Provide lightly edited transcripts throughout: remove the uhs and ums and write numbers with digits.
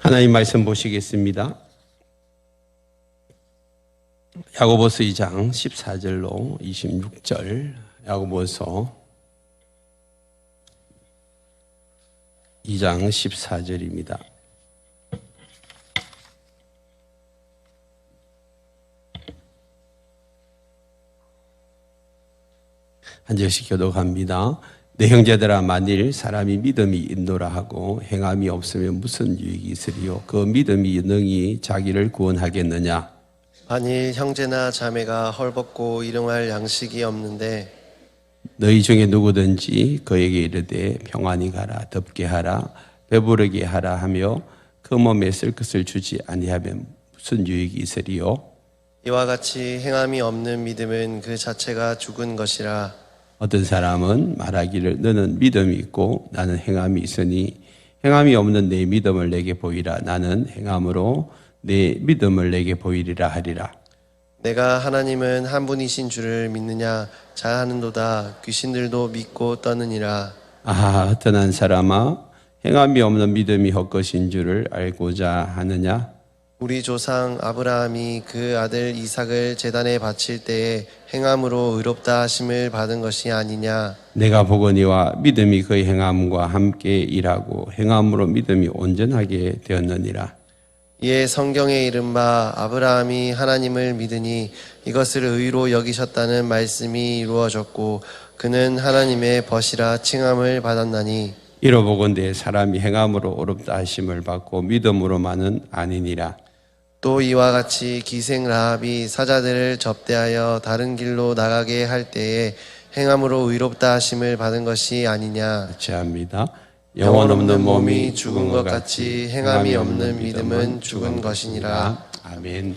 하나님 말씀 보시겠습니다. 야고보서 2장 14절로 26절, 야고보서 2장 14절입니다. 한 절씩 교독합니다. 내 형제들아, 만일 사람이 믿음이 있노라 하고 행함이 없으면 무슨 유익이 있으리요? 그 믿음이 능히 자기를 구원하겠느냐? 만일 형제나 자매가 헐벗고 일용할 양식이 없는데 너희 중에 누구든지 그에게 이르되 평안히 가라, 덥게 하라, 배부르게 하라 하며 그 몸에 쓸 것을 주지 아니하면 무슨 유익이 있으리요? 이와 같이 행함이 없는 믿음은 그 자체가 죽은 것이라. 어떤 사람은 말하기를 너는 믿음이 있고 나는 행함이 있으니 행함이 없는 내 믿음을 내게 보이라. 나는 행함으로 내 믿음을 내게 보이리라 하리라. 내가 하나님은 한 분이신 줄을 믿느냐? 자하는도다. 귀신들도 믿고 떠느니라. 아하, 어떠한 사람아, 행함이 없는 믿음이 헛것인 줄을 알고자 하느냐? 우리 조상 아브라함이 그 아들 이삭을 제단에 바칠 때에 행함으로 의롭다 하심을 받은 것이 아니냐? 내가 보거니와 믿음이 그의 행함과 함께 일하고 행함으로 믿음이 온전하게 되었느니라. 이에 성경에 이른바 아브라함이 하나님을 믿으니 이것을 의로 여기셨다는 말씀이 이루어졌고 그는 하나님의 벗이라 칭함을 받았나니. 이로보건대 사람이 행함으로 어렵다 하심을 받고 믿음으로만은 아니니라. 또 이와 같이 기생 라합이 사자들을 접대하여 다른 길로 나가게 할 때에 행함으로 의롭다 하심을 받은 것이 아니냐? 같이 합니다. 영혼 없는 몸이 죽은 것 같이 행함이 없는 믿음은 죽은 것이니라. 아멘.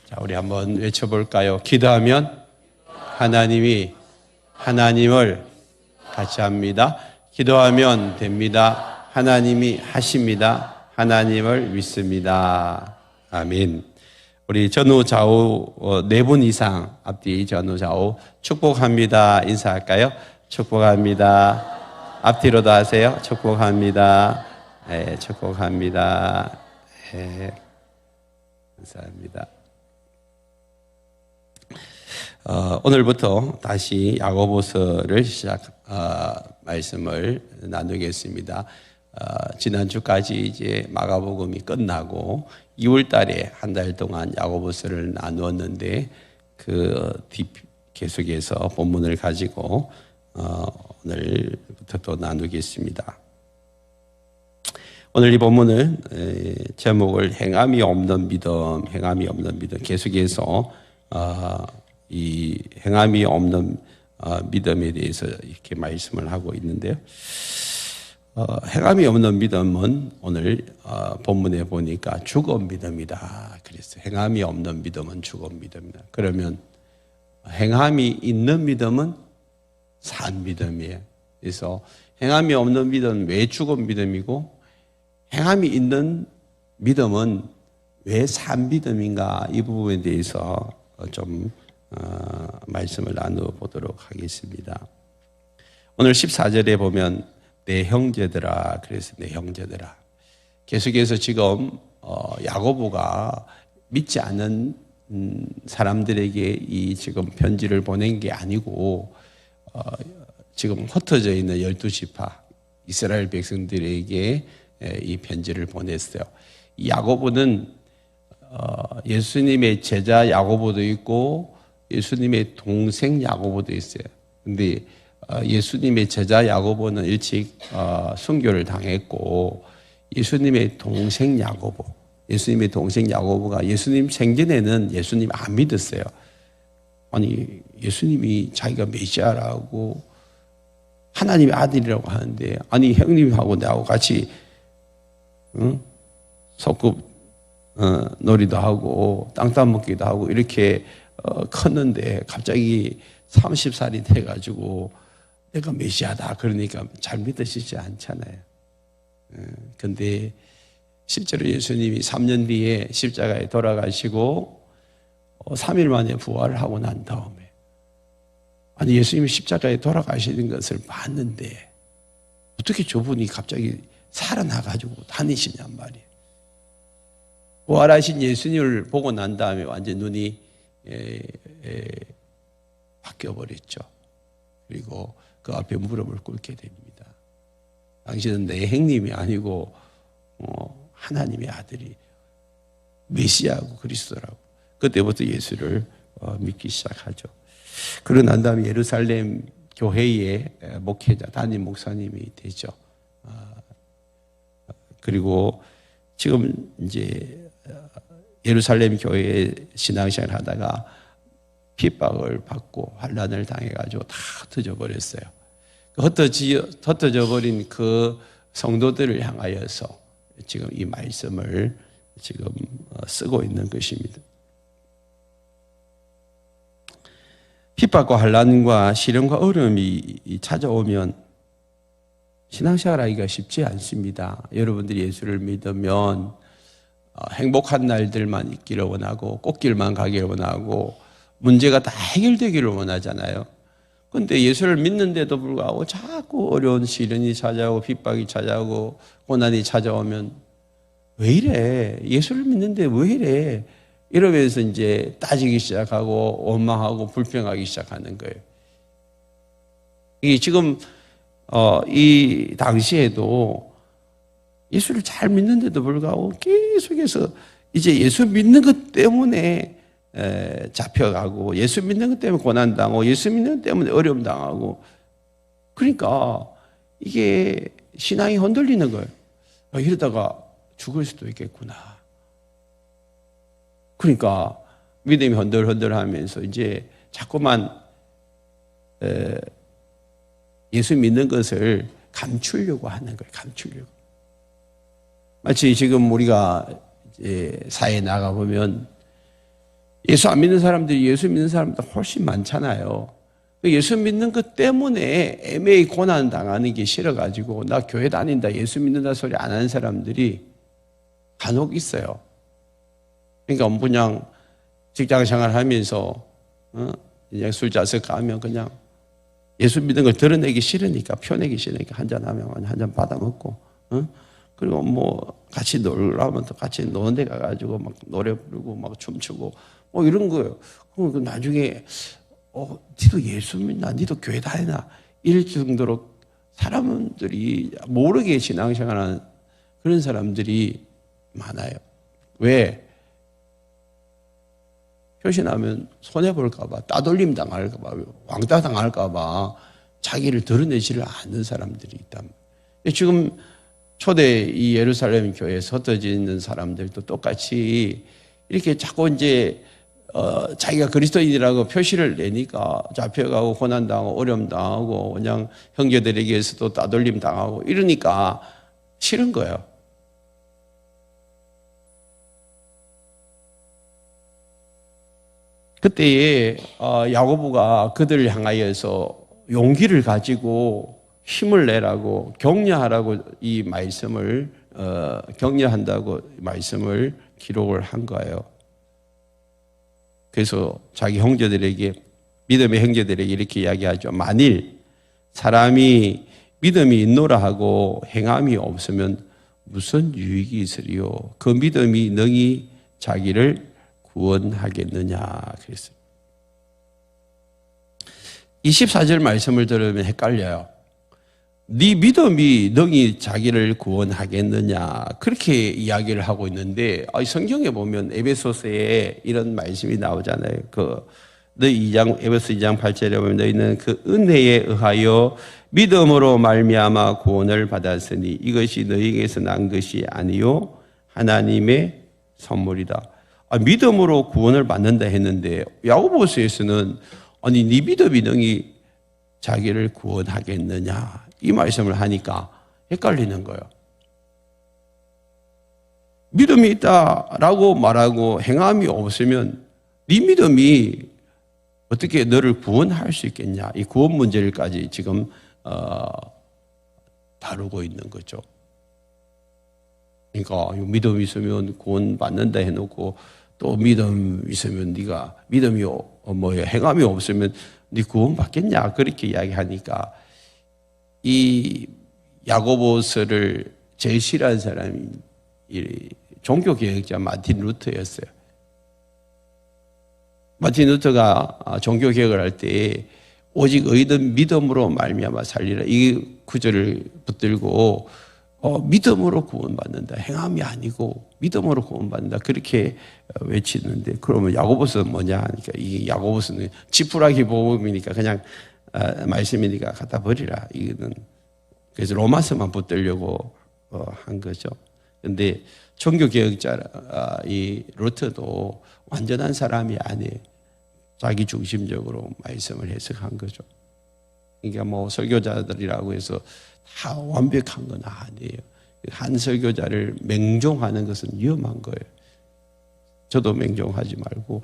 자, 우리 한번 외쳐볼까요? 기도하면 하나님이 하나님을 같이 합니다. 기도하면 됩니다. 하나님이 하십니다. 하나님을 믿습니다. 아멘. 우리 전후 좌우 네 분 이상 앞뒤 전후 좌우 축복합니다. 인사할까요? 축복합니다. 앞뒤로도 하세요. 축복합니다. 네, 축복합니다. 네, 감사합니다. 오늘부터 다시 야고보서를 말씀을 나누겠습니다. 지난주까지 이제 마가복음이 끝나고 2월 달에 한 달 동안 야고보서를 나누었는데 계속해서 본문을 가지고 오늘부터 또 나누겠습니다. 오늘 이 본문은 제목을 행함이 없는 믿음, 행함이 없는 믿음, 계속해서 이 행함이 없는 믿음에 대해서 이렇게 말씀을 하고 있는데요. 행함이 없는 믿음은 오늘 본문에 보니까 죽은 믿음이다. 그래서 행함이 없는 믿음은 죽은 믿음이다. 그러면 행함이 있는 믿음은 산 믿음이에요. 그래서 행함이 없는 믿음은 왜 죽은 믿음이고 행함이 있는 믿음은 왜 산 믿음인가, 이 부분에 대해서 좀 말씀을 나눠보도록 하겠습니다. 오늘 14절에 보면 내 형제들아, 그래서 내 형제들아. 계속해서 지금 야고보가 믿지 않은 사람들에게 이 지금 편지를 보낸 게 아니고 지금 흩어져 있는 12지파 이스라엘 백성들에게 이 편지를 보냈어요. 이 야고보는 예수님의 제자 야고보도 있고 예수님의 동생 야고보도 있어요. 근데 예수님의 제자 야고보는 일찍 순교를 당했고 예수님의 동생 야고보가 예수님 생전에는 예수님 안 믿었어요. 아니, 예수님이 자기가 메시아라고 하나님의 아들이라고 하는데, 아니 형님하고 나하고 같이 소꿉 놀이도 하고 땅 따먹기도 하고 이렇게 컸는데 갑자기 30살이 돼가지고 내가 메시아다 그러니까 잘 믿으시지 않잖아요. 근데 실제로 예수님이 3년 뒤에 십자가에 돌아가시고 3일 만에 부활을 하고 난 다음에, 아니 예수님이 십자가에 돌아가시는 것을 봤는데 어떻게 저분이 갑자기 살아나가지고 다니시냔 말이에요. 부활하신 예수님을 보고 난 다음에 완전 눈이 바뀌어버렸죠. 그리고 그 앞에 무릎을 꿇게 됩니다. 당신은 내 형님이 아니고 하나님의 아들이 메시아고 그리스도라고. 그때부터 예수를 믿기 시작하죠. 그러고 난 다음에 예루살렘 교회의 목회자, 담임 목사님이 되죠. 그리고 지금 이제 예루살렘 교회에 신앙생활 하다가 핍박을 받고 환난을 당해가지고 다 흩어져 버렸어요. 흩어져 버린 그 성도들을 향하여서 지금 이 말씀을 지금 쓰고 있는 것입니다. 핍박과 환난과 시련과 어려움이 찾아오면 신앙생활하기가 쉽지 않습니다. 여러분들이 예수를 믿으면 행복한 날들만 있기를 원하고 꽃길만 가기를 원하고 문제가 다 해결되기를 원하잖아요. 그런데 예수를 믿는데도 불구하고 자꾸 어려운 시련이 찾아오고 핍박이 찾아오고 고난이 찾아오면 왜 이래? 예수를 믿는데 왜 이래? 이러면서 이제 따지기 시작하고 원망하고 불평하기 시작하는 거예요. 이게 지금 이 당시에도 예수를 잘 믿는데도 불구하고 계속해서 이제 예수 믿는 것 때문에 잡혀가고 예수 믿는 것 때문에 고난당하고 예수 믿는 것 때문에 어려움 당하고 그러니까 이게 신앙이 흔들리는 거예요. 이러다가 죽을 수도 있겠구나. 그러니까 믿음이 흔들흔들하면서 이제 자꾸만 예수 믿는 것을 감추려고 하는 거예요. 감추려고. 마치 지금 우리가 이제 사회에 나가보면 예수 안 믿는 사람들이 예수 믿는 사람보다 훨씬 많잖아요. 예수 믿는 것 때문에 애매히 고난 당하는 게 싫어가지고 나 교회 다닌다 예수 믿는다 소리 안 하는 사람들이 간혹 있어요. 그러니까 그냥 직장 생활 하면서 그냥 술자석 가면 그냥 예수 믿는 걸 드러내기 싫으니까 표내기 싫으니까 한잔 하면 한잔 받아 먹고 그리고 뭐 같이 놀라면 또 같이 노는 데 가가지고 막 노래 부르고 막 춤추고 뭐 이런 거예요. 그럼 나중에 니도 예수 믿나? 니도 교회 다니나? 이럴 정도로 사람들이 모르게 신앙생활하는 그런 사람들이 많아요. 왜? 표신하면 손해볼까봐, 따돌림 당할까봐, 왕따 당할까봐 자기를 드러내지를 않는 사람들이 있다. 지금 초대 이 예루살렘 교회에서 흩어져 있는 사람들도 똑같이 이렇게 자꾸 이제 자기가 그리스도인이라고 표시를 내니까 잡혀가고 고난당하고 어려움당하고 그냥 형제들에게서도 따돌림 당하고 이러니까 싫은 거예요. 그때에 야고보가 그들을 향하여서 용기를 가지고 힘을 내라고 격려하라고 이 말씀을 격려한다고 말씀을 기록을 한 거예요. 그래서 자기 형제들에게 믿음의 형제들에게 이렇게 이야기하죠. 만일 사람이 믿음이 있노라 하고 행함이 없으면 무슨 유익이 있으리요? 그 믿음이 능히 자기를 구원하겠느냐 그랬어요. 24절 말씀을 들으면 헷갈려요. 네 믿음이 능히 자기를 구원하겠느냐 그렇게 이야기를 하고 있는데 성경에 보면 에베소서에 이런 말씀이 나오잖아요. 에베소 2장 8절에 보면 너희는 그 은혜에 의하여 믿음으로 말미암아 구원을 받았으니 이것이 너희에게서 난 것이 아니요 하나님의 선물이다. 믿음으로 구원을 받는다 했는데 야고보서에서는 아니 네 믿음이 능히 자기를 구원하겠느냐 이 말씀을 하니까 헷갈리는 거예요. 믿음이 있다라고 말하고 행함이 없으면 네 믿음이 어떻게 너를 구원할 수 있겠냐 이 구원 문제를까지 지금 다루고 있는 거죠. 그러니까 믿음이 있으면 구원 받는다 해놓고 또 믿음 있으면 네가 믿음이 행함이 없으면 네 구원 받겠냐 그렇게 이야기하니까 이 야고보서를 제일 싫어하는 사람이 종교개혁자 마틴 루터였어요. 마틴 루터가 종교개혁을 할 때 오직 의든 믿음으로 말미암아 살리라 이 구절을 붙들고 믿음으로 구원받는다. 행함이 아니고 믿음으로 구원받는다. 그렇게 외치는데 그러면 야고보서는 뭐냐 하니까 이 야고보서는 지푸라기 복음이니까 그냥 말씀이니까 갖다 버리라. 이거는 그래서 로마서만 붙들려고 한 거죠. 그런데 종교개혁자 이 루터도 완전한 사람이 아니에요. 자기 중심적으로 말씀을 해석한 거죠. 그러니까 뭐 설교자들이라고 해서 다 완벽한 건 아니에요. 한 설교자를 맹종하는 것은 위험한 거예요. 저도 맹종하지 말고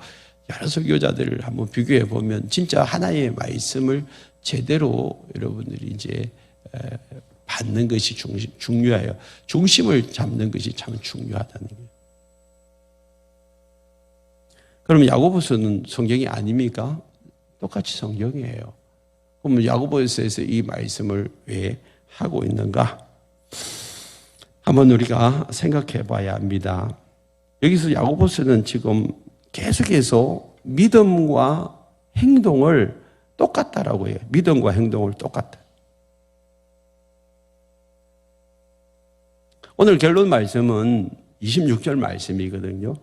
여러 설교자들을 한번 비교해 보면 진짜 하나의 말씀을 제대로 여러분들이 이제 받는 것이 중요해요. 중심을 잡는 것이 참 중요하다는 거예요. 그럼 야고보서는 성경이 아닙니까? 똑같이 성경이에요. 그러면 야고보서에서 이 말씀을 왜 하고 있는가? 한번 우리가 생각해 봐야 합니다. 여기서 야고보서는 지금 계속해서 믿음과 행동을 똑같다라고 해요. 믿음과 행동을 똑같다. 오늘 결론 말씀은 26절 말씀이거든요.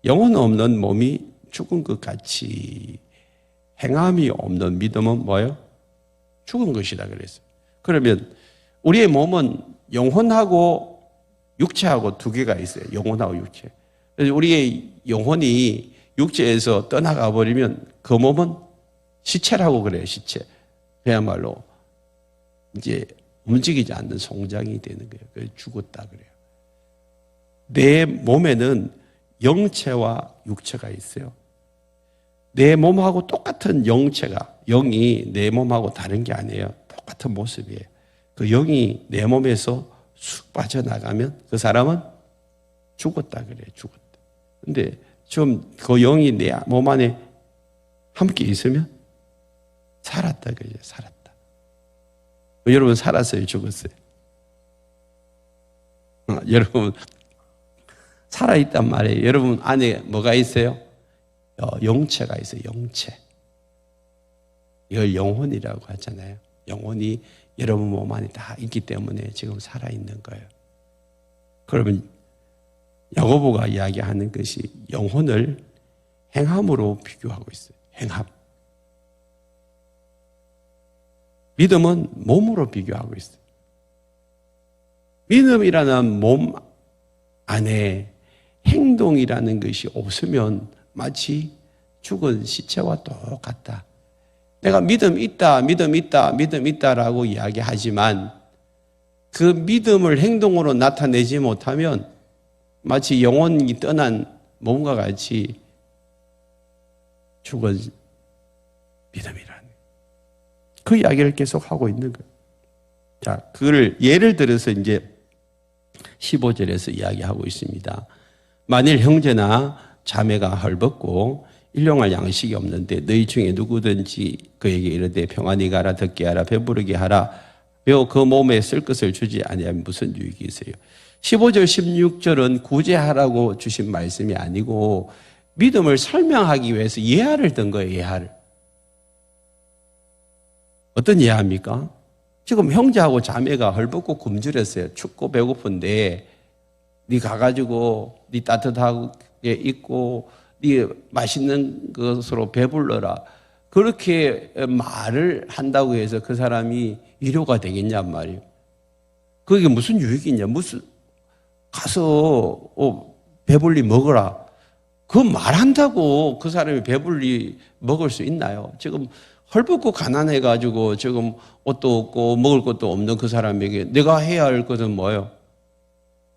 영혼 없는 몸이 죽은 것 같이 행함이 없는 믿음은 뭐예요? 죽은 것이다 그랬어요. 그러면 우리의 몸은 영혼하고 육체하고 두 개가 있어요. 영혼하고 육체. 그래서 우리의 영혼이 육체에서 떠나가 버리면 그 몸은 시체라고 그래요. 시체. 그야말로 이제 움직이지 않는 송장이 되는 거예요. 그래서 죽었다 그래요. 내 몸에는 영체와 육체가 있어요. 내 몸하고 똑같은 영체가, 영이 내 몸하고 다른 게 아니에요. 똑같은 모습이에요. 그 영이 내 몸에서 쑥 빠져나가면 그 사람은 죽었다 그래요. 죽었다. 근데 지금 그 영이 내 몸 안에 함께 있으면 살았다 그래요. 살았다. 여러분 살았어요? 죽었어요? 여러분 살아있단 말이에요. 여러분 안에 뭐가 있어요? 영체가 있어요. 영체. 이걸 영혼이라고 하잖아요. 영혼이 여러분 몸 안에 다 있기 때문에 지금 살아있는 거예요. 그러면 야고보가 이야기하는 것이 영혼을 행함으로 비교하고 있어요. 행함. 믿음은 몸으로 비교하고 있어요. 믿음이라는 몸 안에 행동이라는 것이 없으면 마치 죽은 시체와 똑같다. 내가 믿음 있다, 믿음 있다, 믿음 있다라고 이야기하지만 그 믿음을 행동으로 나타내지 못하면 마치 영혼이 떠난 몸과 같이 죽은 믿음이라는 그 이야기를 계속 하고 있는 거예요. 자, 그걸 예를 들어서 이제 15절에서 이야기하고 있습니다. 만일 형제나 자매가 헐벗고 일용할 양식이 없는데 너희 중에 누구든지 그에게 이르되 평안히 가라, 덮게 하라, 배부르게 하라, 며 그 몸에 쓸 것을 주지 아니하면 무슨 유익이 있어요? 15절 16절은 구제하라고 주신 말씀이 아니고 믿음을 설명하기 위해서 예화를 든 거예요. 예화를. 어떤 예화입니까? 지금 형제하고 자매가 헐벗고 굶주렸어요. 춥고 배고픈데 네 가가지고 네 따뜻하게 입고 네 맛있는 것으로 배불러라. 그렇게 말을 한다고 해서 그 사람이 위로가 되겠냔 말이에요. 그게 무슨 유익이 있냐. 무슨 가서 배불리 먹어라. 그 말한다고 그 사람이 배불리 먹을 수 있나요? 지금 헐벗고 가난해가지고 지금 옷도 없고 먹을 것도 없는 그 사람에게 내가 해야 할 것은 뭐예요?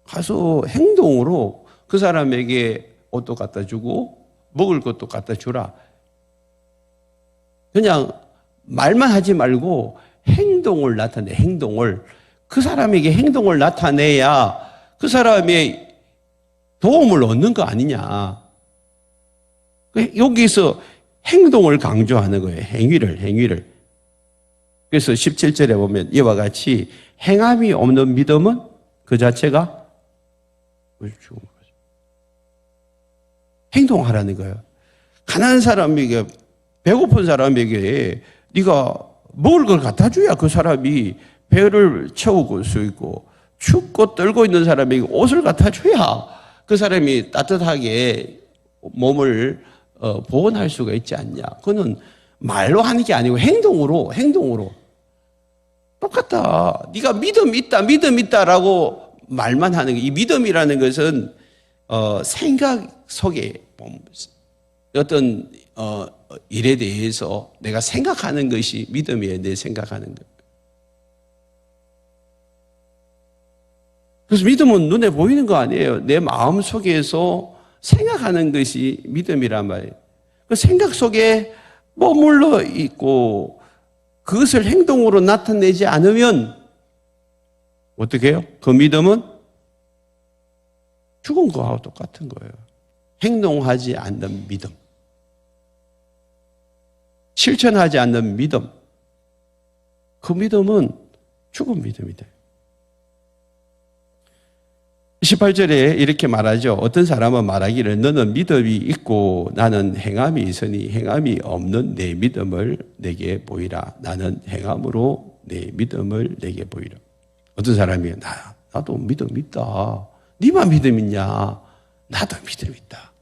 가서 행동으로 그 사람에게 옷도 갖다 주고 먹을 것도 갖다 주라. 그냥 말만 하지 말고 행동을 나타내. 행동을. 그 사람에게 행동을 나타내야 그 사람의 도움을 얻는 거 아니냐. 여기서 행동을 강조하는 거예요. 행위를. 그래서 17절에 보면 이와 같이 행함이 없는 믿음은 그 자체가 죽은 거죠. 행동하라는 거예요. 가난한 사람에게, 배고픈 사람에게 네가 먹을 걸 갖다 줘야 그 사람이 배를 채우고 수 있고, 춥고 떨고 있는 사람에게 옷을 갖다 줘야 그 사람이 따뜻하게 몸을 보온할 수가 있지 않냐. 그거는 말로 하는 게 아니고 행동으로 똑같다. 네가 믿음 있다라고 말만 하는 거. 이 믿음이라는 것은 생각 속에 어떤 일에 대해서 내가 생각하는 것이 믿음이에요. 내 생각하는 것. 그래서 믿음은 눈에 보이는 거 아니에요. 내 마음 속에서 생각하는 것이 믿음이란 말이에요. 그 생각 속에 머물러 있고 그것을 행동으로 나타내지 않으면 어떻게 해요? 그 믿음은 죽은 거하고 똑같은 거예요. 행동하지 않는 믿음, 실천하지 않는 믿음, 그 믿음은 죽은 믿음이 돼요. 18절에 이렇게 말하죠. 어떤 사람은 말하기를 너는 믿음이 있고 나는 행함이 있으니 행함이 없는 내 믿음을 내게 보이라. 나는 행함으로 내 믿음을 내게 보이라. 어떤 사람이 나도 믿음 있다. 네만 믿음 있냐? 나도 믿음 있다.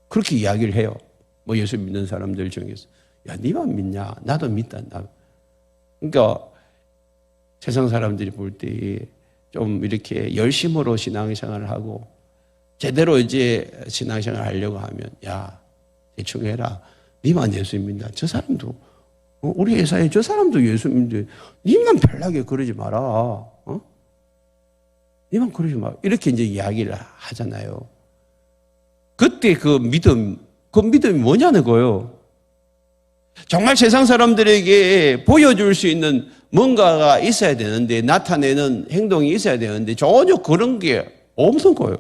그렇게 이야기를 해요. 뭐 예수 믿는 사람들 중에서 야 네만 믿냐? 나도 믿다. 그러니까 세상 사람들이 볼 때 좀 이렇게 열심으로 신앙생활을 하고 제대로 이제 신앙생활을 하려고 하면 야 대충 해라. 니만 예수 믿는다. 저 사람도 우리 회사에 저 사람도 예수 믿는데 니만 별나게 그러지 마라. 니만 그러지 마. 이렇게 이제 이야기를 하잖아요. 그때 그 믿음이 뭐냐는 거예요. 정말 세상 사람들에게 보여줄 수 있는 뭔가가 있어야 되는데, 나타내는 행동이 있어야 되는데 전혀 그런 게 없는 거예요.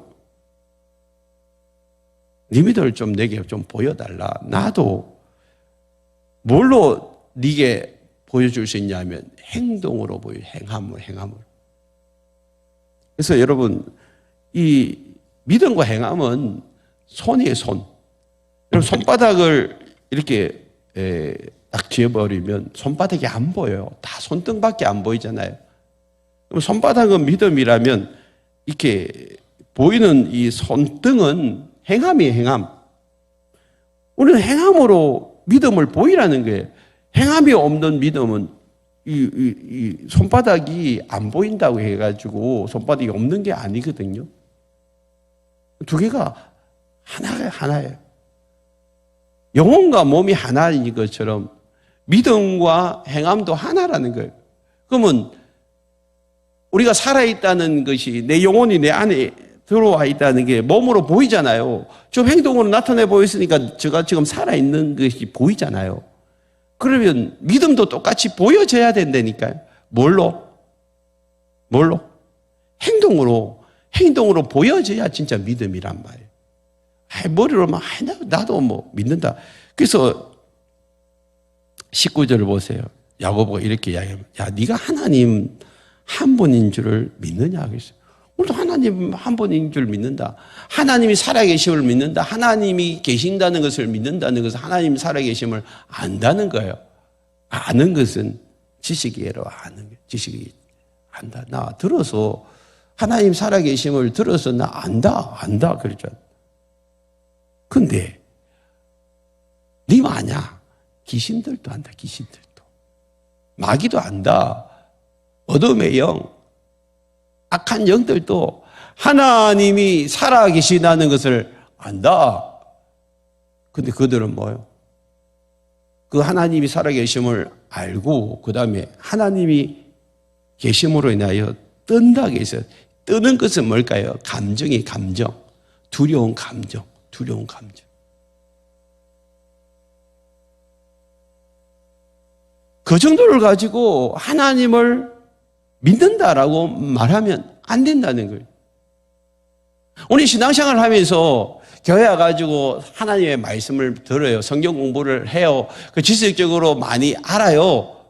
네 믿음을 좀 내게 좀 보여달라. 나도 뭘로 네게 보여줄 수 있냐면 행동으로 보여. 행함으로. 그래서 여러분 이 믿음과 행함은 손이에요. 손. 여러분 손바닥을 이렇게 딱 쥐어버리면 손바닥이 안 보여요. 다 손등밖에 안 보이잖아요. 그럼 손바닥은 믿음이라면 이렇게 보이는 이 손등은 행함이에요. 행함. 우리는 행함으로 믿음을 보이라는 거예요. 행함이 없는 믿음은 이 손바닥이 안 보인다고 해가지고 손바닥이 없는 게 아니거든요. 두 개가 하나예요. 영혼과 몸이 하나인 것처럼 믿음과 행함도 하나라는 거예요. 그러면 우리가 살아있다는 것이 내 영혼이 내 안에 들어와 있다는 게 몸으로 보이잖아요. 좀 행동으로 나타내 보였으니까 제가 지금 살아있는 것이 보이잖아요. 그러면 믿음도 똑같이 보여져야 된다니까요. 뭘로? 행동으로 보여져야 진짜 믿음이란 말이에요. 머리로만 나도 뭐 믿는다. 그래서 19절을 보세요. 야고보가 이렇게 이야기합니다. 야, 네가 하나님 한 분인 줄을 믿느냐? 그랬어요. 우리도 하나님 한 분인 줄 믿는다. 하나님이 살아계심을 믿는다. 하나님이 계신다는 것을 믿는다는 것은 하나님이 살아계심을 안다는 거예요. 아는 것은 지식이에요. 아는 게 지식이 안다. 나 들어서 하나님 살아계심을 들어서 나 안다 그랬잖아. 근데 님 아냐? 귀신들도 안다. 귀신들도 마귀도 안다. 어둠의 영, 악한 영들도 하나님이 살아계시다는 것을 안다. 근데 그들은 뭐예요? 그 하나님이 살아계심을 알고 그 다음에 하나님이 계심으로 인하여 뜬다 계세요. 뜨는 것은 뭘까요? 감정이 감정. 두려운 감정. 그 정도를 가지고 하나님을 믿는다라고 말하면 안 된다는 거예요. 우리 신앙생활을 하면서 교회 와가지고 하나님의 말씀을 들어요. 성경 공부를 해요. 그 지식적으로 많이 알아요.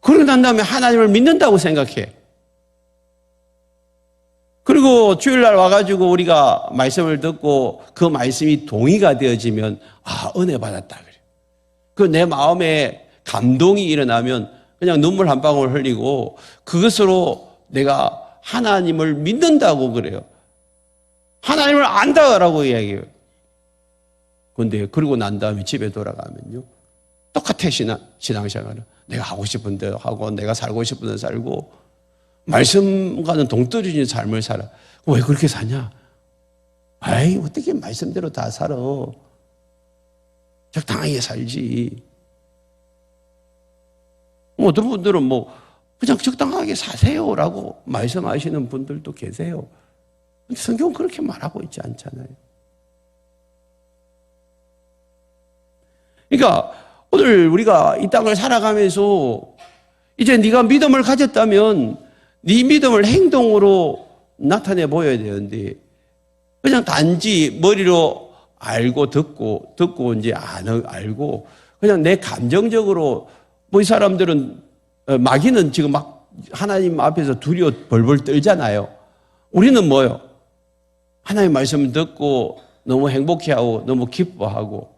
그러고 난 다음에 하나님을 믿는다고 생각해. 그리고 주일날 와가지고 우리가 말씀을 듣고 그 말씀이 동의가 되어지면 은혜 받았다 그래요. 그 내 마음에 감동이 일어나면 그냥 눈물 한 방울 흘리고 그것으로 내가 하나님을 믿는다고 그래요. 하나님을 안다라고 이야기해요. 그런데 그러고 난 다음에 집에 돌아가면요, 똑같아. 신앙생활은 내가 하고 싶은 대로 하고 내가 살고 싶은 대로 살고 말씀과는 동떨어진 삶을 살아. 왜 그렇게 사냐? 어떻게 말씀대로 다 살아? 적당하게 살지. 어떤 분들은 그냥 적당하게 사세요라고 말씀하시는 분들도 계세요. 근데 성경은 그렇게 말하고 있지 않잖아요. 그러니까 오늘 우리가 이 땅을 살아가면서 이제 네가 믿음을 가졌다면 네 믿음을 행동으로 나타내 보여야 되는데 그냥 단지 머리로 알고 듣고 이제 안 알고 그냥 내 감정적으로 이 사람들은 마귀는 지금 막 하나님 앞에서 두려워 벌벌 떨잖아요. 우리는 뭐요? 하나님 말씀을 듣고 너무 행복해하고 너무 기뻐하고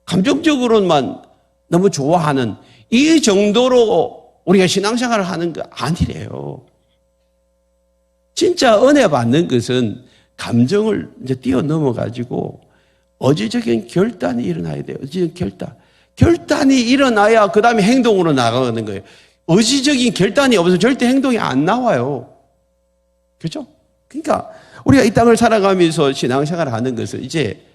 감정적으로만 너무 좋아하는 이 정도로 우리가 신앙생활을 하는 거 아니래요. 진짜 은혜 받는 것은 감정을 이제 뛰어넘어가지고 어지적인 결단이 일어나야 돼요. 어지적인 결단이 일어나야 그 다음에 행동으로 나가는 거예요. 의지적인 결단이 없어서 절대 행동이 안 나와요. 그렇죠? 그러니까 우리가 이 땅을 살아가면서 신앙생활을 하는 것은 이제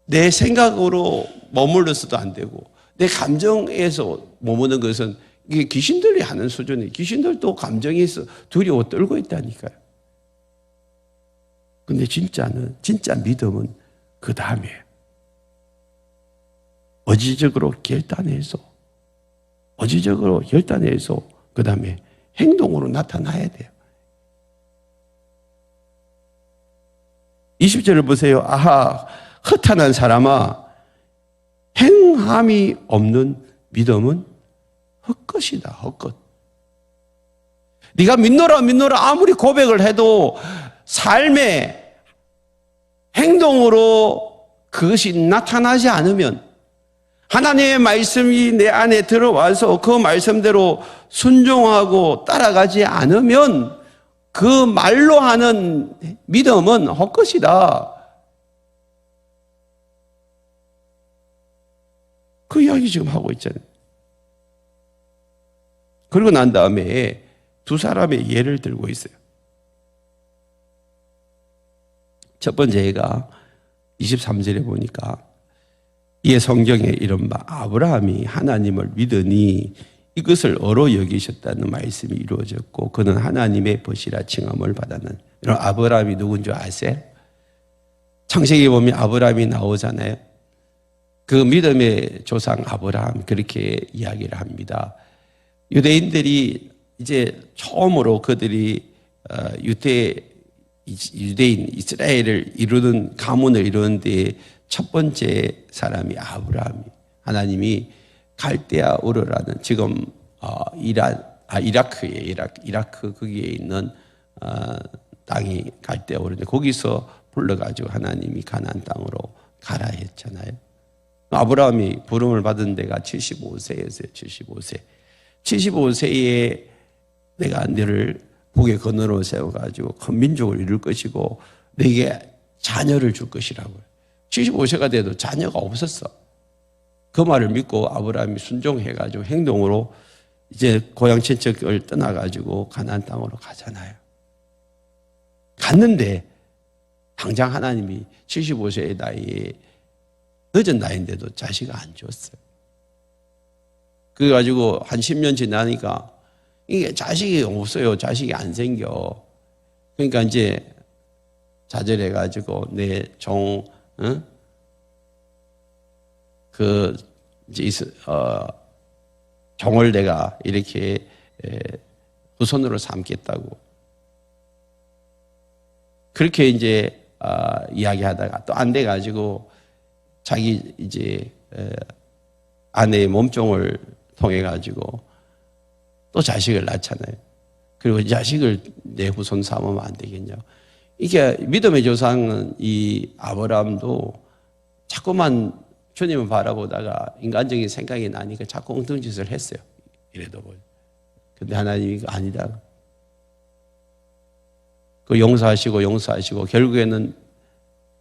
내 생각으로 머물러서도 안 되고 내 감정에서 머무는 것은 이게 귀신들이 하는 수준이에요. 귀신들도 감정에서 두려워 떨고 있다니까요. 근데 진짜 믿음은 그 다음에 어지적으로 결단해서 그 다음에 행동으로 나타나야 돼요. 20절을 보세요. 허탄한 사람아, 행함이 없는 믿음은 헛것이다. 헛것. 네가 믿노라 아무리 고백을 해도 삶의 행동으로 그것이 나타나지 않으면 하나님의 말씀이 내 안에 들어와서 그 말씀대로 순종하고 따라가지 않으면 그 말로 하는 믿음은 헛것이다. 그 이야기 지금 하고 있잖아요. 그러고 난 다음에 두 사람의 예를 들고 있어요. 첫 번째 예가 23절에 보니까 이에 성경에 이른바 아브라함이 하나님을 믿으니 이것을 어로 여기셨다는 말씀이 이루어졌고 그는 하나님의 벗이라 칭함을 받았는. 이런 아브라함이 누군지 아세요? 창세기 보면 아브라함이 나오잖아요. 그 믿음의 조상 아브라함 그렇게 이야기를 합니다. 유대인들이 이제 처음으로 그들이 유대인 이스라엘을 이루는 가문을 이루는 데 첫 번째 사람이 아브라함이 하나님이 갈대아 우르라는 지금 이라크에 이라크 거기에 있는 땅이 갈대아 우르인데 거기서 불러가지고 하나님이 가나안 땅으로 가라 했잖아요. 아브라함이 부름을 받은 데가 75세였어요. 75세에 내가 너를 북의 건너로 세워가지고 큰 민족을 이룰 것이고 내게 자녀를 줄 것이라고요. 75세가 돼도 자녀가 없었어. 그 말을 믿고 아브라함이 순종해가지고 행동으로 이제 고향 친척을 떠나가지고 가나안 땅으로 가잖아요. 갔는데 당장 하나님이 75세의 나이에 늦은 나이인데도 자식을 안 줬어요. 그래가지고 한 10년 지나니까 이게 자식이 없어요. 자식이 안 생겨. 그러니까 이제 좌절해가지고 내 종, 종을 내가 이렇게 후손으로 삼겠다고. 그렇게 이제 이야기하다가 또 안 돼가지고 자기 이제 아내의 몸종을 통해 가지고 또 자식을 낳잖아요. 그리고 자식을 내 후손 삼으면 안 되겠냐고. 이게 믿음의 조상은 이 아브라함도 자꾸만 주님을 바라보다가 인간적인 생각이 나니까 자꾸 엉뚱 짓을 했어요. 이래도 뭐. 근데 하나님이 이거 아니다. 그 용서하시고 결국에는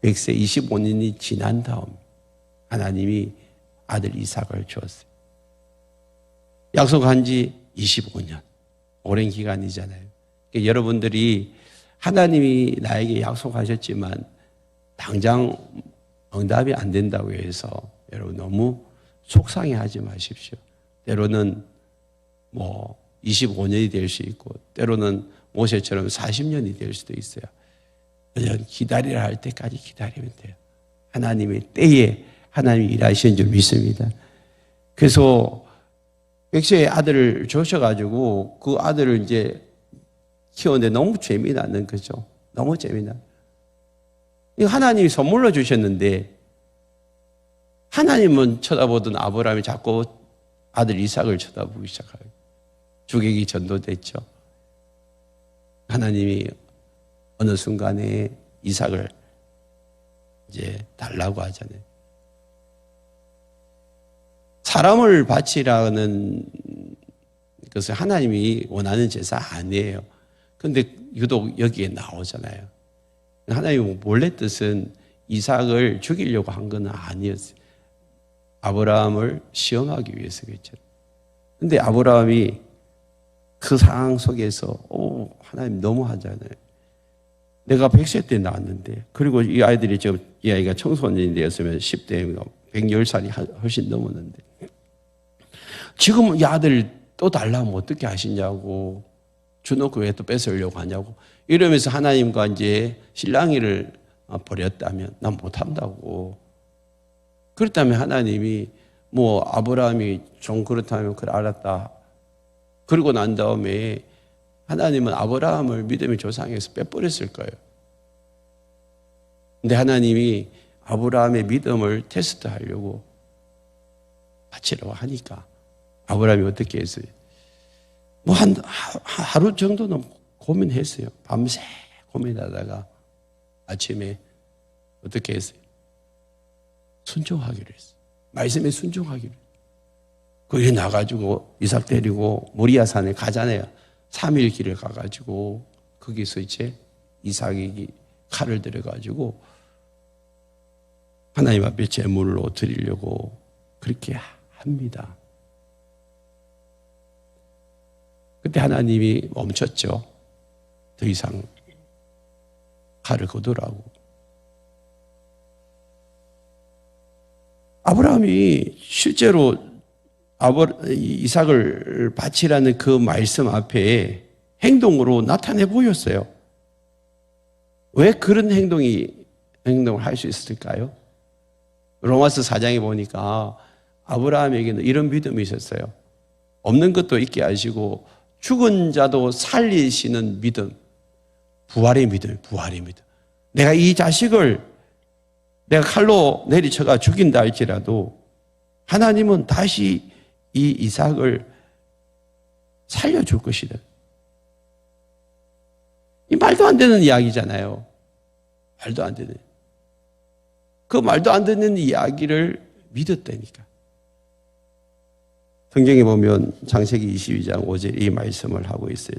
100세 25년이 지난 다음 하나님이 아들 이삭을 주었어요. 약속한 지 25년. 오랜 기간이잖아요. 그러니까 여러분들이 하나님이 나에게 약속하셨지만 당장 응답이 안 된다고 해서 여러분 너무 속상해하지 마십시오. 때로는 뭐 25년이 될 수 있고 때로는 모세처럼 40년이 될 수도 있어요. 그냥 기다리라 할 때까지 기다리면 돼요. 하나님의 때에 하나님이 일하시는 줄 믿습니다. 그래서 백세의 아들을 주셔가지고 그 아들을 이제 키우는데 너무 재미나는 거죠. 너무 재미나. 하나님이 선물로 주셨는데 하나님은 쳐다보던 아브라함이 자꾸 아들 이삭을 쳐다보기 시작해요. 주객이 전도됐죠. 하나님이 어느 순간에 이삭을 이제 달라고 하잖아요. 사람을 바치라는 것은 하나님이 원하는 제사 아니에요. 그런데 유독 여기에 나오잖아요. 하나님 원래 뜻은 이삭을 죽이려고 한 건 아니었어요. 아브라함을 시험하기 위해서겠죠. 그런데 아브라함이 그 상황 속에서 하나님 너무하잖아요. 내가 100세 때 낳았는데 그리고 이 아이들이 지금 이 아이가 청소년이 되었으면 10대 110살이 훨씬 넘었는데 지금 이 아들 또 달라면 어떻게 하시냐고 주놓고 왜 또 뺏으려고 하냐고 이러면서 하나님과 이제 신랑이를 버렸다면 난 못한다고. 그렇다면 하나님이 뭐 아브라함이 좀 그렇다면 그래 알았다. 그러고 난 다음에 하나님은 아브라함을 믿음의 조상에서 빼버렸을 거예요. 근데 하나님이 아브라함의 믿음을 테스트하려고 바치려고 하니까 아브라함이 어떻게 했어요? 뭐 하루 정도는 고민했어요. 밤새 고민하다가 아침에 어떻게 했어요? 순종하기로 했어요. 말씀에 순종하기로. 거기 나가지고 이삭 데리고 모리아 산에 가잖아요. 3일 길을 가가지고 거기서 이제 이삭이 칼을 들여가지고 하나님 앞에 제물로 드리려고 그렇게 합니다. 그때 하나님이 멈췄죠. 더 이상 칼을 거두라고. 아브라함이 실제로 이삭을 바치라는 그 말씀 앞에 행동으로 나타내 보였어요. 왜 그런 행동을 할 수 있을까요? 로마서 4장에 보니까 아브라함에게는 이런 믿음이 있었어요. 없는 것도 있게 하시고 죽은 자도 살리시는 믿음. 부활의 믿음. 내가 이 자식을 내가 칼로 내리쳐가 죽인다 할지라도 하나님은 다시 이 이삭을 살려줄 것이다. 이 말도 안 되는 이야기잖아요. 말도 안 되는. 그 말도 안 되는 이야기를 믿었다니까. 성경에 보면 창세기 22장 5절 이 말씀을 하고 있어요.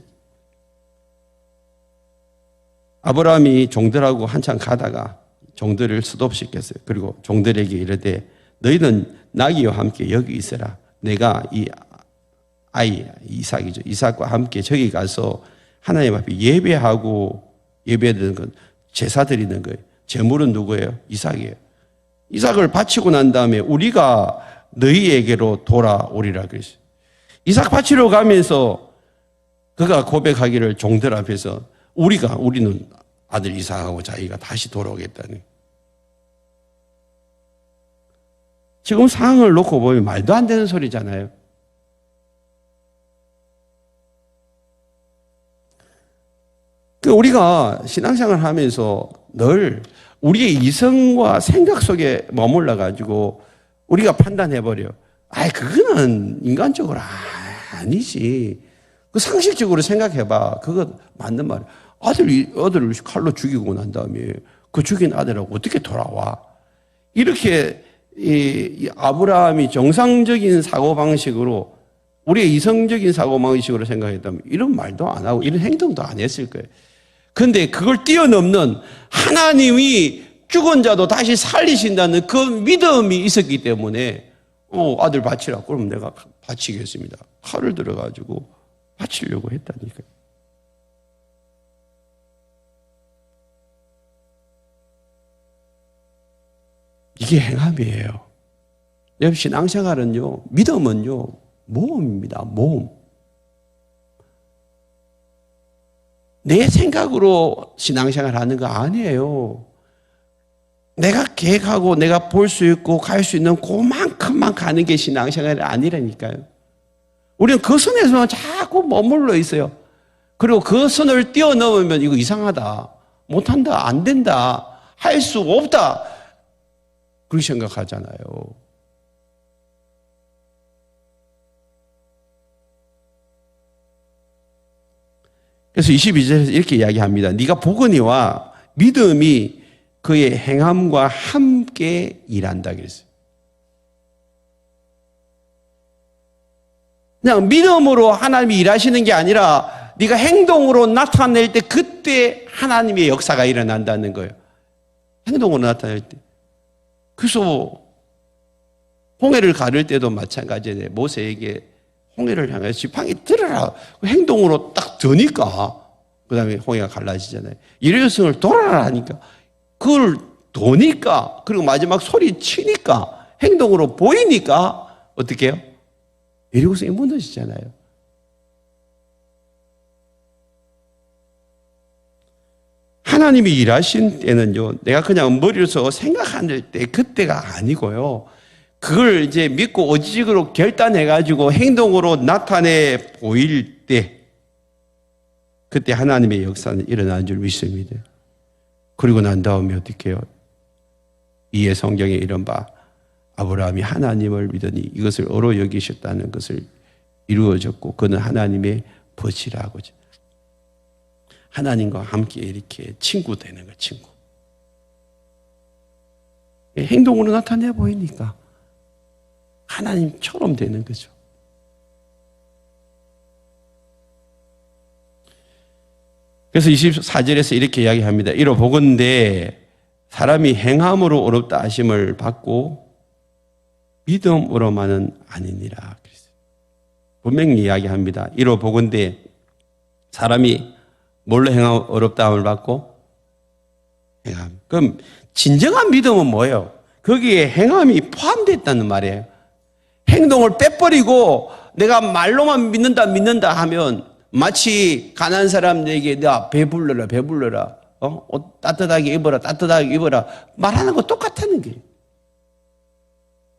아브라함이 종들하고 한참 가다가 종들을 수도시켰어요. 그리고 종들에게 이르되 너희는 나귀와 함께 여기 있어라. 내가 이 아이 이삭이죠. 이삭과 함께 저기 가서 하나님 앞에 예배하고 예배드리는 건 제사 드리는 거예요. 제물은 누구예요? 이삭이에요. 이삭을 바치고 난 다음에 우리가 너희에게로 돌아오리라 그랬어요. 이삭 바치러 가면서 그가 고백하기를 종들 앞에서 우리는 아들 이삭하고 자기가 다시 돌아오겠다는. 지금 상황을 놓고 보면 말도 안 되는 소리잖아요. 우리가 신앙생활을 하면서 늘 우리의 이성과 생각 속에 머물러 가지고 우리가 판단해버려. 그거는 인간적으로 아니지. 그 상식적으로 생각해봐. 그거 맞는 말이야. 아들을 칼로 죽이고 난 다음에 그 죽인 아들하고 어떻게 돌아와? 이렇게 이 아브라함이 정상적인 사고방식으로 우리의 이성적인 사고방식으로 생각했다면 이런 말도 안 하고 이런 행동도 안 했을 거예요. 그런데 그걸 뛰어넘는 하나님이 죽은 자도 다시 살리신다는 그 믿음이 있었기 때문에 아들 바치라. 그럼 내가 바치겠습니다. 칼을 들어가지고 바치려고 했다니까요. 이게 행함이에요. 여러분, 신앙생활은요, 믿음은요, 모험입니다. 모험. 내 생각으로 신앙생활 하는 거 아니에요. 내가 계획하고 내가 볼 수 있고 갈 수 있는 그만큼만 가는 게 신앙생활이 아니라니까요. 우리는 그 선에서 자꾸 머물러 있어요. 그리고 그 선을 뛰어넘으면 이거 이상하다. 못한다. 안 된다. 할 수 없다. 그렇게 생각하잖아요. 그래서 22절에서 이렇게 이야기합니다. 네가 보거니와 믿음이 그의 행함과 함께 일한다 그랬어요. 그냥 믿음으로 하나님이 일하시는 게 아니라 네가 행동으로 나타낼 때 그때 하나님의 역사가 일어난다는 거예요. 행동으로 나타낼 때. 그래서 홍해를 가를 때도 마찬가지예요. 모세에게 홍해를 향해서 지팡이 들어라. 행동으로 딱 드니까 그 다음에 홍해가 갈라지잖아요. 이레요성을 돌아라 하니까 그걸 도니까 그리고 마지막 소리 치니까 행동으로 보이니까 어떻게 해요? 이레요성이 무너지잖아요. 하나님이 일하신 때는요, 내가 그냥 머리로서 생각하는 때 그때가 아니고요. 그걸 이제 믿고 의지적으로 결단해가지고 행동으로 나타내 보일 때, 그때 하나님의 역사는 일어나는 줄 믿습니다. 그리고 난 다음에 어떻게 해요? 이에 성경에 이런 바, 아브라함이 하나님을 믿으니 이것을 어로 여기셨다는 것을 이루어졌고, 그는 하나님의 벗이라고. 하나님과 함께 이렇게 친구 되는 거, 친구. 행동으로 나타내 보이니까 하나님처럼 되는 거죠. 그래서 24절에서 이렇게 이야기합니다. 이로 보건대 사람이 행함으로 어렵다 하심을 받고 믿음으로만은 아니니라. 분명히 이야기합니다. 이로 보건대 사람이 뭘로 행함 어렵다 함을 받고 행함. 그럼 진정한 믿음은 뭐예요? 거기에 행함이 포함됐다는 말이에요. 행동을 빼버리고 내가 말로만 믿는다 하면 마치 가난한 사람들에게 나 배불러라 배불러라 옷 따뜻하게 입어라 말하는 거 똑같다는 게.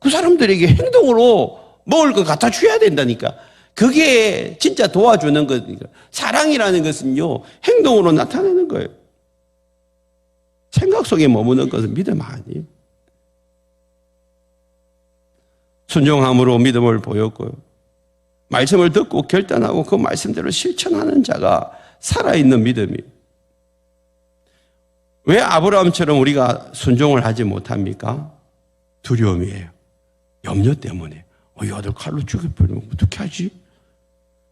그 사람들에게 행동으로 먹을 거 갖다 줘야 된다니까. 그게 진짜 도와주는 거니까. 사랑이라는 것은요, 행동으로 나타내는 거예요. 생각 속에 머무는 것은 믿음 아니에요. 순종함으로 믿음을 보였고요. 말씀을 듣고 결단하고 그 말씀대로 실천하는 자가 살아있는 믿음이에요. 왜 아브라함처럼 우리가 순종을 하지 못합니까? 두려움이에요. 염려 때문에. 이 아들 칼로 죽여버리면 어떻게 하지?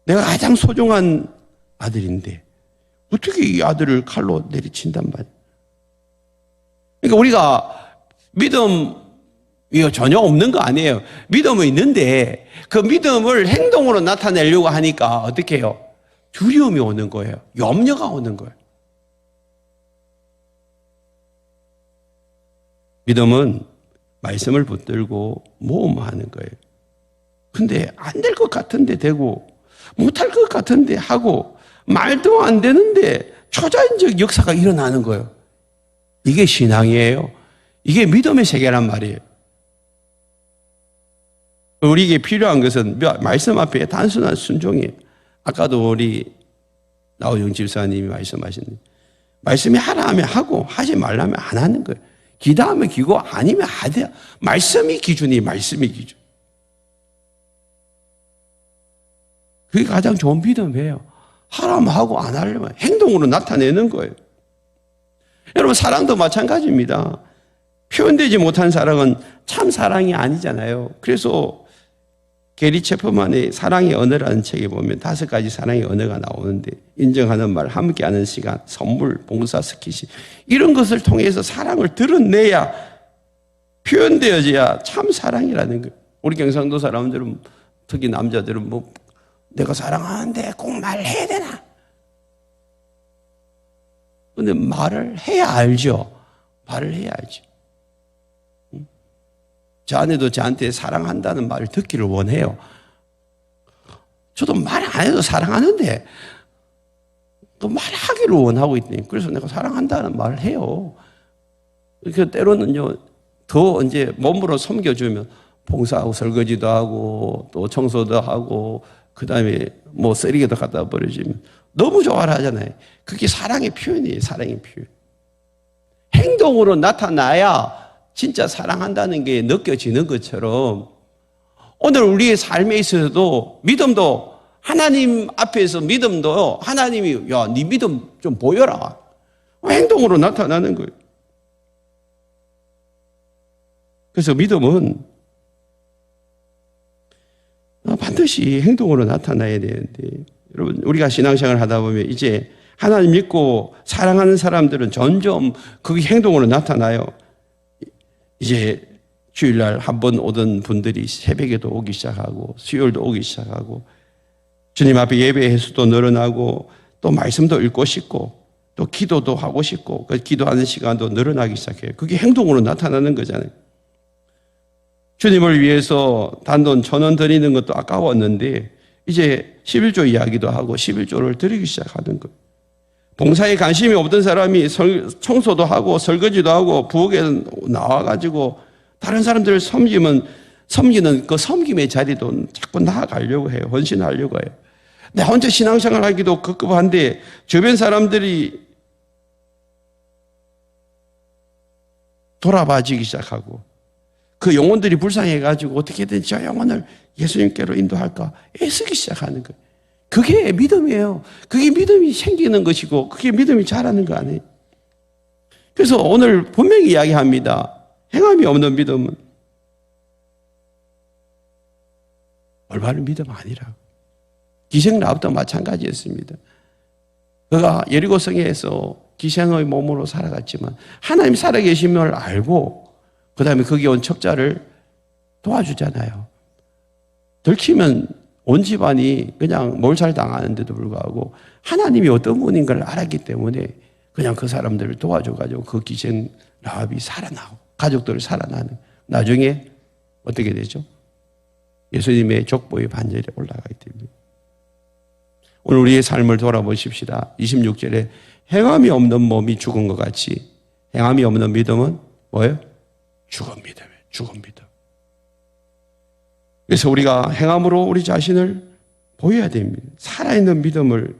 내가 가장 소중한 아들인데 어떻게 이 아들을 칼로 내리친단 말이에요. 그러니까 우리가 믿음이 전혀 없는 거 아니에요. 믿음은 있는데 그 믿음을 행동으로 나타내려고 하니까 어떻게 해요? 두려움이 오는 거예요. 염려가 오는 거예요. 믿음은 말씀을 붙들고 모험하는 거예요. 근데 안 될 것 같은데 되고 못할 것 같은데 하고 말도 안 되는데 초자연적 역사가 일어나는 거예요. 이게 신앙이에요. 이게 믿음의 세계란 말이에요. 우리에게 필요한 것은 말씀 앞에 단순한 순종이에요. 아까도 우리 나우영 집사님이 말씀하신 말씀이 하라 하면 하고 하지 말라면 안 하는 거예요. 기도하면 기고 아니면 하대요. 말씀이 기준이 말씀이 기준. 그게 가장 좋은 믿음이에요. 하라면 하고 안 하려면 행동으로 나타내는 거예요. 여러분, 사랑도 마찬가지입니다. 표현되지 못한 사랑은 참 사랑이 아니잖아요. 그래서 게리 체퍼만의 사랑의 언어라는 책에 보면 5가지 사랑의 언어가 나오는데, 인정하는 말, 함께하는 시간, 선물, 봉사, 스킨십, 이런 것을 통해서 사랑을 드러내야, 표현되어져야 참 사랑이라는 거예요. 우리 경상도 사람들은, 특히 남자들은 뭐 내가 사랑하는데 꼭 말해야 되나? 근데 말을 해야 알죠. 말을 해야 알죠. 저 아내도 저한테 사랑한다는 말을 듣기를 원해요. 저도 말 안 해도 사랑하는데 그 말하기를 원하고 있더니, 그래서 내가 사랑한다는 말을 해요. 그 때로는요, 더 이제 몸으로 섬겨주면 봉사하고 설거지도 하고 또 청소도 하고 그 다음에 뭐 쓰레기도 갖다 버려주면 너무 좋아라 하잖아요. 그게 사랑의 표현이에요. 사랑의 표현. 행동으로 나타나야 진짜 사랑한다는 게 느껴지는 것처럼, 오늘 우리의 삶에 있어서도 믿음도, 하나님 앞에서 믿음도 하나님이 야, 네 믿음 좀 보여라, 행동으로 나타나는 거예요. 그래서 믿음은 반드시 행동으로 나타나야 되는데, 여러분, 우리가 신앙생활을 하다 보면 이제 하나님 믿고 사랑하는 사람들은 점점 그게 행동으로 나타나요. 이제 주일날 한 번 오던 분들이 새벽에도 오기 시작하고 수요일도 오기 시작하고 주님 앞에 예배 횟수도 늘어나고 또 말씀도 읽고 싶고 또 기도도 하고 싶고 그 기도하는 시간도 늘어나기 시작해요. 그게 행동으로 나타나는 거잖아요. 주님을 위해서 단돈 1,000원 드리는 것도 아까웠는데 이제 11조 이야기도 하고 11조를 드리기 시작하는 거예요. 봉사에 관심이 없던 사람이 청소도 하고 설거지도 하고 부엌에 나와가지고 다른 사람들을 섬기는 그 섬김의 자리도 자꾸 나아가려고 해요. 헌신하려고 해요. 나 혼자 신앙생활 하기도 급급한데 주변 사람들이 돌아봐지기 시작하고 그 영혼들이 불쌍해가지고 어떻게든 저 영혼을 예수님께로 인도할까 애쓰기 시작하는 거예요. 그게 믿음이에요. 그게 믿음이 생기는 것이고 그게 믿음이 자라는 거 아니에요. 그래서 오늘 분명히 이야기합니다. 행함이 없는 믿음은 올바른 믿음 아니라고. 기생 라합도 마찬가지였습니다. 그가 여리고성에서 기생의 몸으로 살아갔지만 하나님 살아계심을 알고 그 다음에 거기 온 척자를 도와주잖아요. 들키면 온 집안이 그냥 몰살 당하는데도 불구하고 하나님이 어떤 분인 걸 알았기 때문에 그냥 그 사람들을 도와줘가지고 그 기생 라합이 살아나고 가족들을 살아나는, 나중에 어떻게 되죠? 예수님의 족보의 반열에 올라가게 됩니다. 오늘 우리의 삶을 돌아보십시다. 26절에 행함이 없는 몸이 죽은 것 같이 행함이 없는 믿음은 뭐예요? 죽은 믿음이에요. 죽은 믿음. 그래서 우리가 행함으로 우리 자신을 보여야 됩니다. 살아있는 믿음을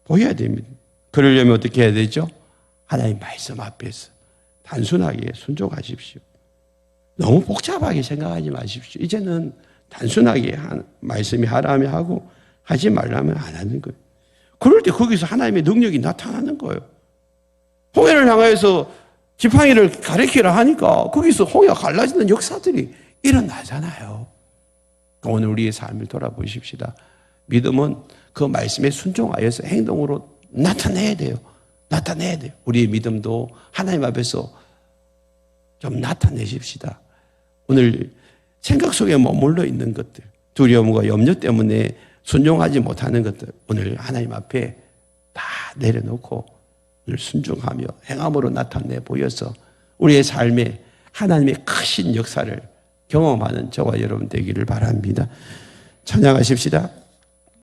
보여야 됩니다. 그러려면 어떻게 해야 되죠? 하나님 말씀 앞에서 단순하게 순종하십시오. 너무 복잡하게 생각하지 마십시오. 이제는 단순하게 말씀이 하라면 하고 하지 말라면 안 하는 거예요. 그럴 때 거기서 하나님의 능력이 나타나는 거예요. 홍해를 향해서 지팡이를 가리키라 하니까 거기서 홍해가 갈라지는 역사들이 일어나잖아요. 오늘 우리의 삶을 돌아보십시다. 믿음은 그 말씀에 순종하여서 행동으로 나타내야 돼요. 나타내야 돼요. 우리의 믿음도 하나님 앞에서 좀 나타내십시다. 오늘 생각 속에 머물러 있는 것들, 두려움과 염려 때문에 순종하지 못하는 것들, 오늘 하나님 앞에 다 내려놓고 오늘 순종하며 행함으로 나타내 보여서 우리의 삶에 하나님의 크신 역사를 경험하는 저와 여러분 되기를 바랍니다. 찬양하십시다.